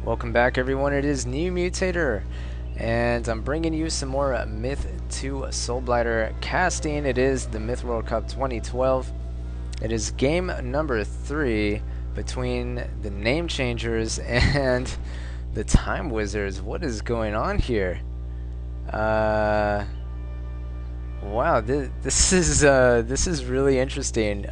Welcome back, everyone. It is NewMutator, and I'm bringing you some more Myth 2 Soul Blighter casting. It is the Myth World Cup 2012. It is game number 3 between the Name Changers and the Time Wizards. What is going on here? Wow, this is really interesting.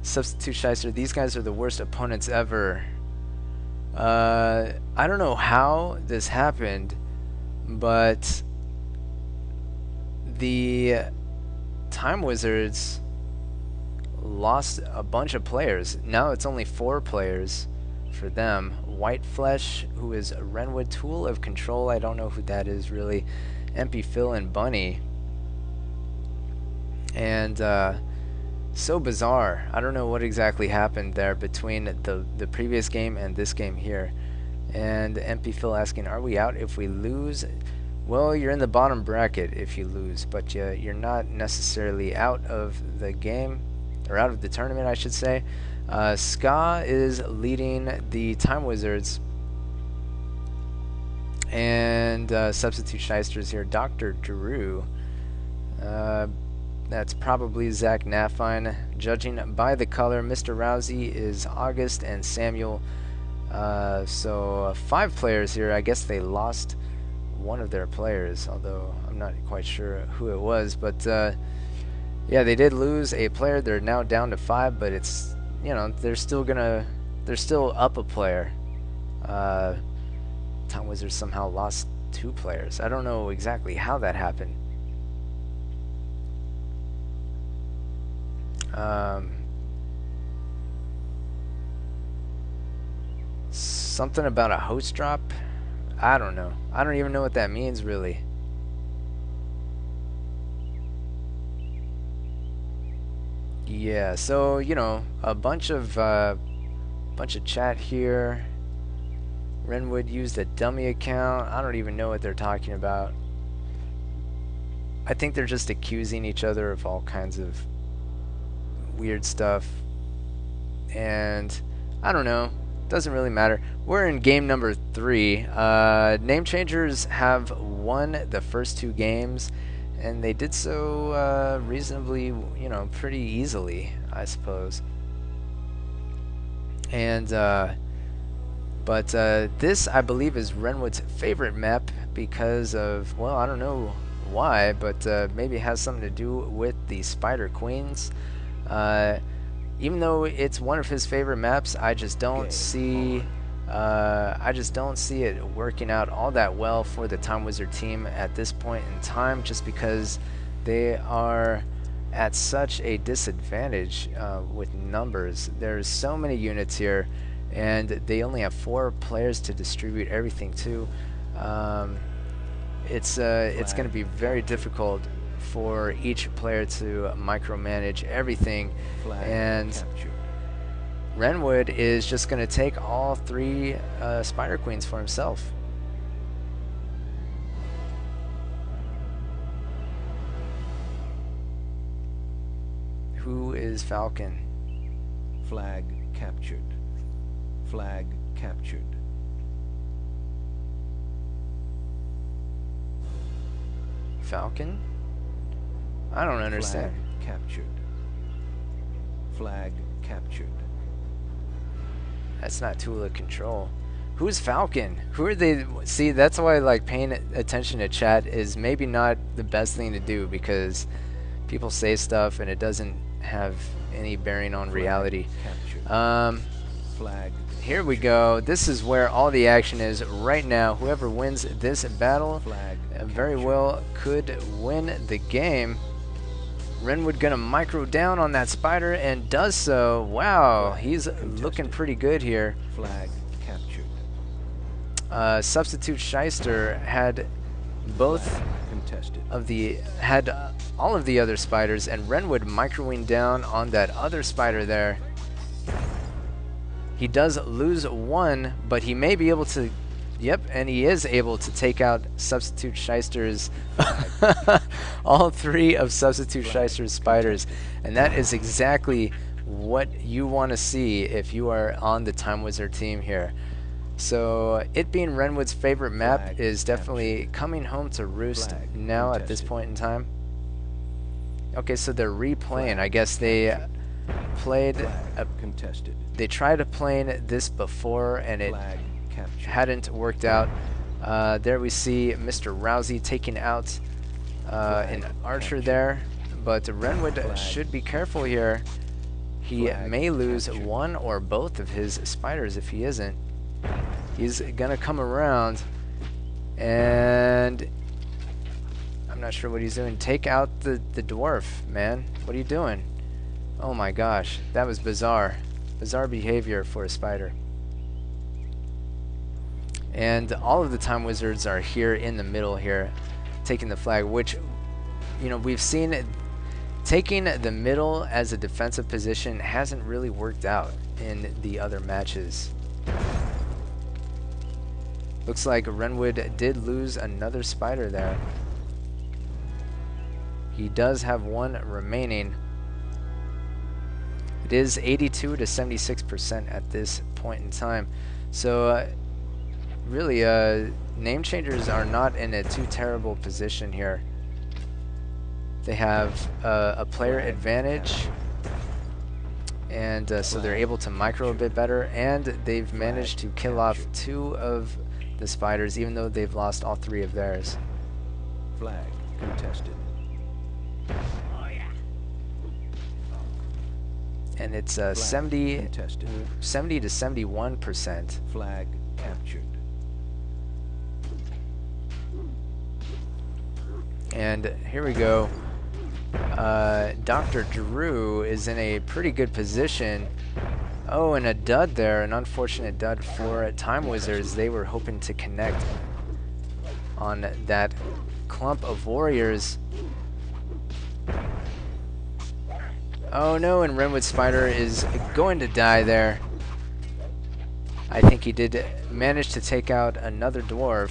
Substitute Shyster, these guys are the worst opponents ever. I don't know how this happened, but the Time Wizards lost a bunch of players. Now it's only 4 players for them. White Flesh, who is a Renwood, Tool of Control, I don't know who that is really, MP Phil and Bunny. And so bizarre. I don't know what exactly happened there between the previous game and this game here. And MP Phil asking, are we out if we lose? Well, you're in the bottom bracket if you lose, but you're not necessarily out of the game, or out of the tournament, I should say. Ska is leading the Time Wizards, and Substitute Shysters here. Dr. Drew. That's probably Zach Naffine. Judging by the color, Mr. Rousey is August and Samuel. So 5 players here. I guess they lost one of their players, although I'm not quite sure who it was. But yeah, they did lose a player. They're now down to 5, but it's, you know, they're still up a player. Time Wizards somehow lost 2 players. I don't know exactly how that happened. Something about a host drop? I don't know. I don't even know what that means, really. Yeah, so, you know, a bunch of chat here. Renwood used a dummy account. I don't even know what they're talking about. I think they're just accusing each other of all kinds of weird stuff, and I don't know, doesn't really matter. We're in game number 3. Name Changers have won the first 2 games, and they did so reasonably, you know, pretty easily, I suppose. And but this, I believe, is Renwood's favorite map because of, well, I don't know why, but maybe it has something to do with the Spider Queens. Even though it's one of his favorite maps, I just don't see it working out all that well for the Time Wizard team at this point in time, just because they are at such a disadvantage with numbers. There's so many units here, and they only have 4 players to distribute everything to. It's going to be very difficult for each player to micromanage everything, and Renwood is just going to take all 3 Spider Queens for himself. Who is Falcon? Flag captured. Flag captured. Falcon? I don't understand. Flag captured. Flag captured. That's not Tool of Control. Who's Falcon? Who are they? See, that's why, like, paying attention to chat is maybe not the best thing to do, because people say stuff and it doesn't have any bearing on reality. Flag. Here we go. This is where all the action is right now. Whoever wins this battle very well could win the game. Renwood gonna micro down on that spider and does so. Wow, he's looking pretty good here. Flag captured. Substitute Shyster had both of the all of the other spiders, and Renwood microing down on that other spider there. He does lose 1, but he may be able to. Yep, and he is able to take out Substitute Shyster's all 3 of Substitute Shyster's spiders, and that is exactly what you want to see if you are on the Time Wizard team here. So it being Renwood's favorite map Flag is definitely captured. coming home to roost Flag now at this contested. point in time. Okay, so they're replaying. Flag I guess they captured. played Flag contested. they tried playing this before and it Flag captured. hadn't worked out. There we see Mr. Rousey taking out an archer captured. there, but Renwood Flag should be careful here. He Flag may lose captured. one or both of his spiders if he isn't. He's gonna come around, and I'm not sure what he's doing. Take out the dwarf, man. What are you doing? Oh my gosh, that was bizarre. Bizarre behavior for a spider. And all of the time wizards are here in the middle here, taking the flag, which, you know, we've seen taking the middle as a defensive position hasn't really worked out in the other matches. Looks like Renwood did lose another spider there. He does have one remaining. It is 82 to 76% at this point in time. So really, name changers are not in a too terrible position here. They have a player advantage, and so they're able to micro a bit better, and they've managed to kill off 2 of the spiders, even though they've lost all 3 of theirs. Flag contested. And it's Flag 70 contested. to 71%. Flag captured. And here we go. Dr. Drew is in a pretty good position. Oh, and a dud there, an unfortunate dud for Time Wizards. They were hoping to connect on that clump of warriors. Oh no, and Renwood Spider is going to die there. I think he did manage to take out another dwarf.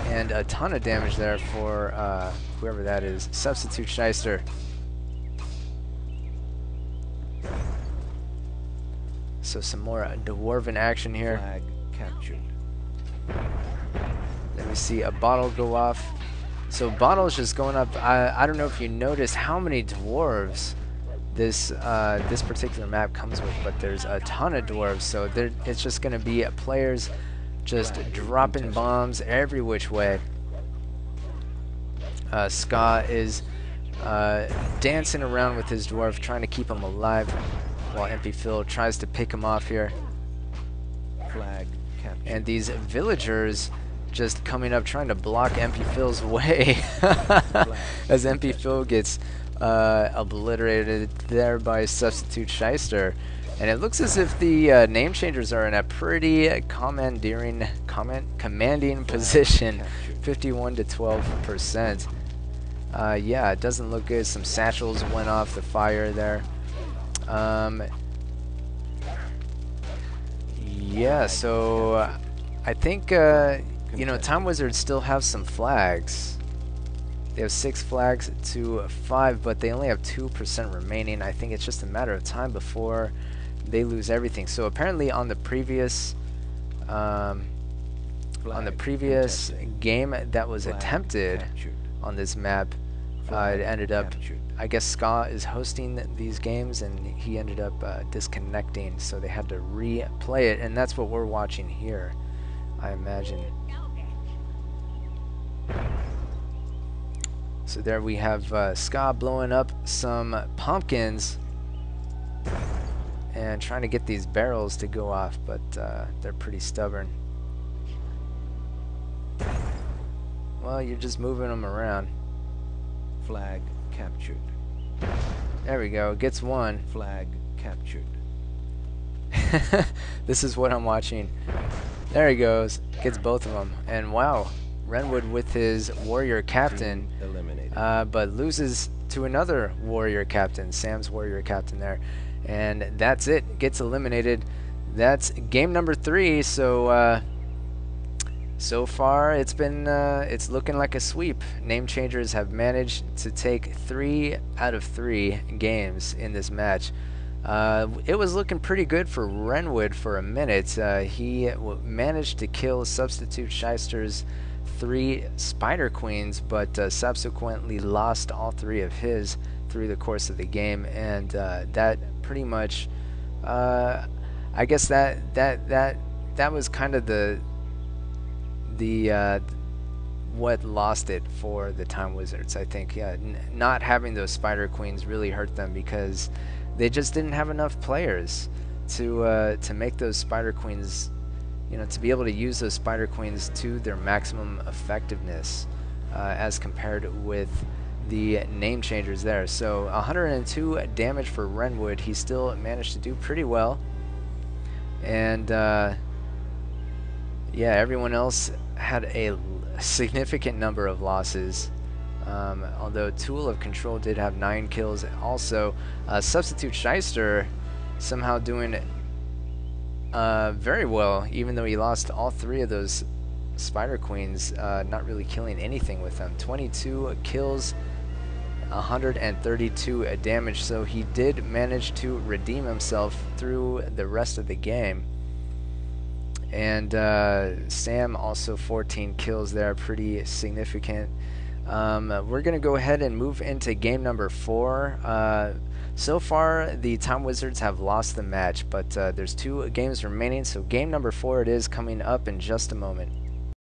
And a ton of damage there for whoever that is. Substitute Shyster. So some more dwarven action here. Flag captured. Then we see a bottle go off. So bottle's just going up. I don't know if you noticed how many dwarves this this particular map comes with, but there's a ton of dwarves. So it's just going to be players just dropping bombs every which way. Ska is dancing around with his dwarf, trying to keep him alive, while MP Phil tries to pick him off here. Flag captured. And these villagers just coming up, trying to block MP Phil's way as MP Phil gets obliterated there by Substitute Shyster. And it looks as if the name changers are in a pretty commanding position, 51 to 12%. Yeah, it doesn't look good. Some satchels went off the fire there. Yeah, so I think you know, Time Wizards still have some flags. They have 6 flags to 5, but they only have 2% remaining. I think it's just a matter of time before they lose everything. So apparently on the previous game that was attempted on this map, it ended up, I guess Ska is hosting these games, and he ended up disconnecting, so they had to replay it, and that's what we're watching here, I imagine. So there we have Ska blowing up some pumpkins and trying to get these barrels to go off, but they're pretty stubborn. Well, you're just moving them around. Flag captured. There we go, gets one. Flag captured. This is what I'm watching. There he goes, gets both of them. And wow, Renwood with his warrior captain, Eliminated. but loses to another warrior captain, Sam's warrior captain there. And that's it, gets eliminated. That's game number 3, so so far it's been it's looking like a sweep. Name changers have managed to take 3 out of 3 games in this match. It was looking pretty good for Renwood for a minute. He managed to kill Substitute Shyster's 3 Spider Queens, but subsequently lost all 3 of his through the course of the game, and that pretty much, I guess that was kind of the what lost it for the Time Wizards. I think not having those Spider Queens really hurt them because they just didn't have enough players to make those Spider Queens, to be able to use those Spider Queens to their maximum effectiveness as compared with the name changers there. So 102 damage for Renwood. He still managed to do pretty well. And yeah, everyone else had a significant number of losses. Although Tool of Control did have 9 kills. Also, Substitute Shyster somehow doing very well, even though he lost all 3 of those Spider Queens, not really killing anything with them. 22 kills, 132 damage, so he did manage to redeem himself through the rest of the game. And Sam also 14 kills there, pretty significant. We're going to go ahead and move into game number 4. So far, the Time Wizards have lost the match, but there's 2 games remaining, so game number 4 it is, coming up in just a moment.